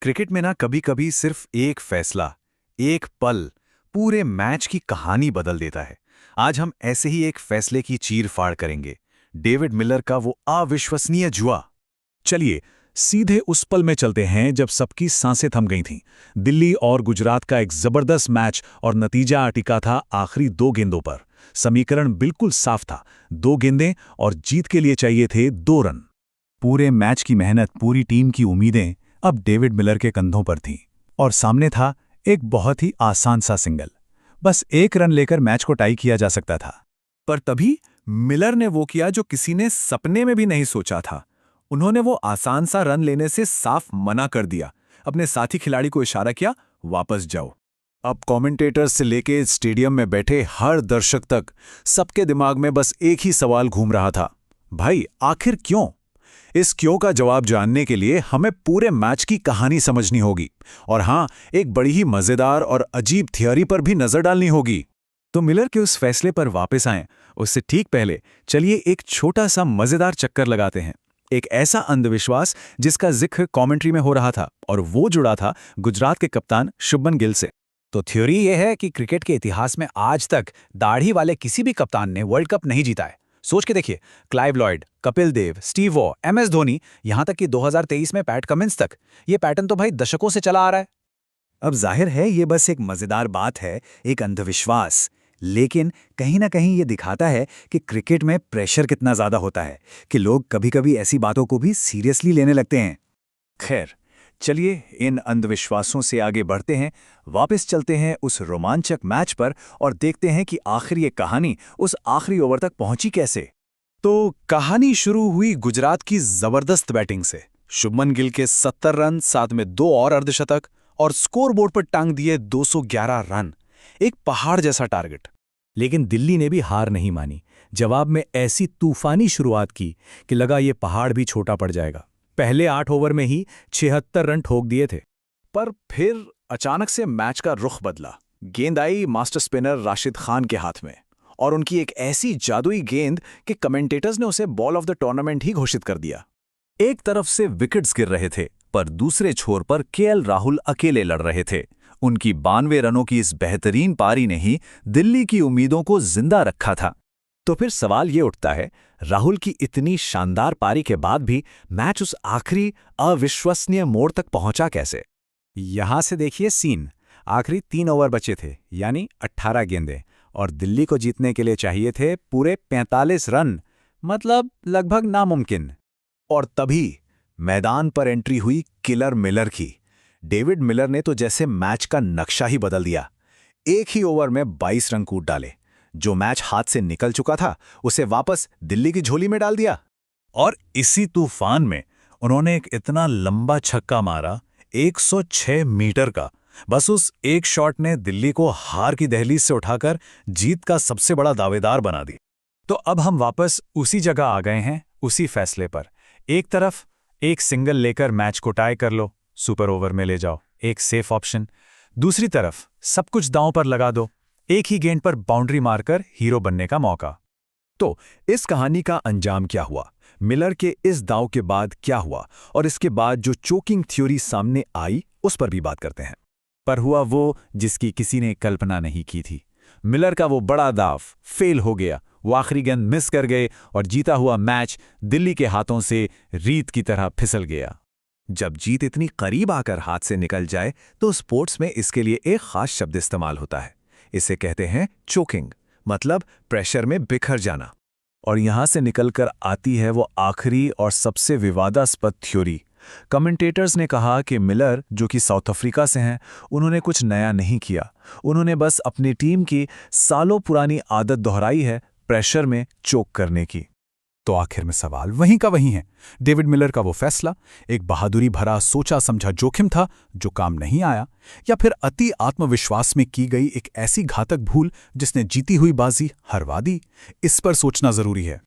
Cricket में ना कभी कभी सिर्फ एक फैसला, एक पल पूरे मैच की कहानी बदल देता है। आज हम ऐसे ही एक फैसले की चीर-फाड़ करेंगे। डेविड मिलर का वो अविश्वसनीय जुआ। चलिए सीधे उस पल में चलते हैं जब सबकी सांसें थम गई थीं। दिल्ली और गुजरात का एक जबरदस्त मैच और नतीजा अटिका था आखिरी 2 गेंदों पर। समीकरण बिल्कुल साफ था, 2 गेंदें और जीत के लिए चाहिए थे 2 रन। पूरे मैच की मेहनत, पूरी टीम की उम्मीदें अब डेविड मिलर के कंधों पर थीं और सामने था एक बहुत ही आसान सा सिंगल। बस 1 रन लेकर मैच को टाई किया जा सकता था। पर तभी मिलर ने वो किया जो किसी ने सपने में भी नहीं सोचा था। उन्होंने वो आसान सा रन लेने से साफ मना कर दिया। अपने साथी खिलाड़ी को इशारा किया, वापस जाओ। अब कमेंटेटर्स से लेके स्टेडियम में बैठे हर दर्शक तक सबके दिमाग में बस एक ही सवाल घूम रहा था, भाई आखिर क्यों? इस क्यों का जवाब जानने के लिए हमें पूरे मैच की कहानी समझनी होगी और हाँ, एक बड़ी ही मजेदार और अजीब थियोरी पर भी नजर डालनी होगी। तो मिलर के उस फैसले पर वापस आएं, उससे ठीक पहले चलिए एक छोटा सा मजेदार चक्कर लगाते हैं। एक ऐसा अंधविश्वास जिसका जिक्र कमेंट्री में हो रहा था और वो जुड़ा था गुजरात के कप्तान शुभमन गिल से। तो थ्योरी ये है कि क्रिकेट के इतिहास में आज तक दाढ़ी वाले किसी भी कप्तान ने वर्ल्ड कप नहीं जीता है। सोच के देखिए, Clive Lloyd, Kapil Dev, Steve Waugh, MS Dhoni, यहां तक कि 2023 में पैट कमिंस तक। ये पैटर्न तो भाई दशकों से चला आ रहा है। अब जाहिर है ये बस एक मजेदार बात है, एक अंधविश्वास, लेकिन कहीं ना कहीं ये दिखाता है कि क्रिकेट में प्रेशर कितना ज्यादा होता है कि लोग कभी-कभी ऐसी बातों को भी सीरियसली लेने लगते हैं। खैर, चलिए इन अंधविश्वासों से आगे बढ़ते हैं, वापस चलते हैं उस रोमांचक मैच पर और देखते हैं कि आखिर ये कहानी उस आखिरी ओवर तक पहुंची कैसे। तो कहानी शुरू हुई गुजरात की जबरदस्त बैटिंग से। शुभमन गिल के 70 रन, साथ में 2 और अर्धशतक और स्कोरबोर्ड पर टांग दिए 211 रन। एक पहाड़ जैसा टारगेट। लेकिन दिल्ली ने भी हार नहीं मानी। जवाब में ऐसी तूफानी शुरुआत की कि लगा ये पहाड़ भी छोटा पड़ जाएगा। पहले 8 ओवर में ही 76 रन ठोक दिए थे। पर फिर अचानक से मैच का रुख बदला। गेंद आई मास्टर स्पिनर राशिद खान के हाथ में और उनकी एक ऐसी जादुई गेंद कि कमेंटेटर्स ने उसे बॉल ऑफ द टूर्नामेंट ही घोषित कर दिया। एक तरफ से विकेट्स गिर रहे थे, पर दूसरे छोर पर केएल राहुल अकेले लड़ रहे थे। उनकी 92 रनों की इस बेहतरीन पारी ने ही दिल्ली की उम्मीदों को जिंदा रखा था। तो फिर सवाल ये उठता है, राहुल की इतनी शानदार पारी के बाद भी मैच उस आखिरी अविश्वसनीय मोड़ तक पहुंचा कैसे? यहां से देखिए सीन। आखिरी 3 ओवर बचे थे, यानी 18 गेंदें, और दिल्ली को जीतने के लिए चाहिए थे पूरे 45 रन, मतलब लगभग नामुमकिन। और तभी मैदान पर एंट्री हुई किलर मिलर की। डेविड मिलर ने तो जैसे मैच का नक्शा ही बदल दिया। एक ही ओवर में 22 रन कूद डाले। जो मैच हाथ से निकल चुका था उसे वापस दिल्ली की झोली में डाल दिया। और इसी तूफान में उन्होंने एक इतना लंबा छक्का मारा, 106 मीटर का। बस उस एक शॉट ने दिल्ली को हार की दहलीज से उठाकर जीत का सबसे बड़ा दावेदार बना दी। तो अब हम वापस उसी जगह आ गए हैं, उसी फैसले पर। एक तरफ एक सिंगल लेकर मैच को टाई कर लो, सुपर ओवर में ले जाओ, एक सेफ ऑप्शन। दूसरी तरफ सब कुछ दांव पर लगा दो, एक ही गेंद पर बाउंड्री मारकर हीरो बनने का मौका। तो इस कहानी का अंजाम क्या हुआ? मिलर के इस दांव के बाद क्या हुआ? और इसके बाद जो चोकिंग थ्योरी सामने आई उस पर भी बात करते हैं। पर हुआ वो जिसकी किसी ने कल्पना नहीं की थी। मिलर का वो बड़ा दाव फेल हो गया। वो आखिरी गेंद मिस कर गए और जीता हुआ मैच दिल्ली के हाथों से रीत की तरह फिसल गया। जब जीत इतनी करीब आकर हाथ से निकल जाए तो स्पोर्ट्स में इसके लिए एक खास शब्द इस्तेमाल होता है। इसे कहते हैं चोकिंग, मतलब प्रेशर में बिखर जाना। और यहां से निकलकर आती है वो आखिरी और सबसे विवादास्पद थ्योरी। कमेंटेटर्स ने कहा कि मिलर, जो कि साउथ अफ्रीका से हैं, उन्होंने कुछ नया नहीं किया। उन्होंने बस अपनी टीम की सालों पुरानी आदत दोहराई है, प्रेशर में चोक करने की। तो आखिर में सवाल वहीं का वहीं है। डेविड मिलर का वो फैसला एक बहादुरी भरा सोचा समझा जोखिम था जो काम नहीं आया, या फिर अति आत्मविश्वास में की गई एक ऐसी घातक भूल जिसने जीती हुई बाजी हरवा दी? इस पर सोचना जरूरी है।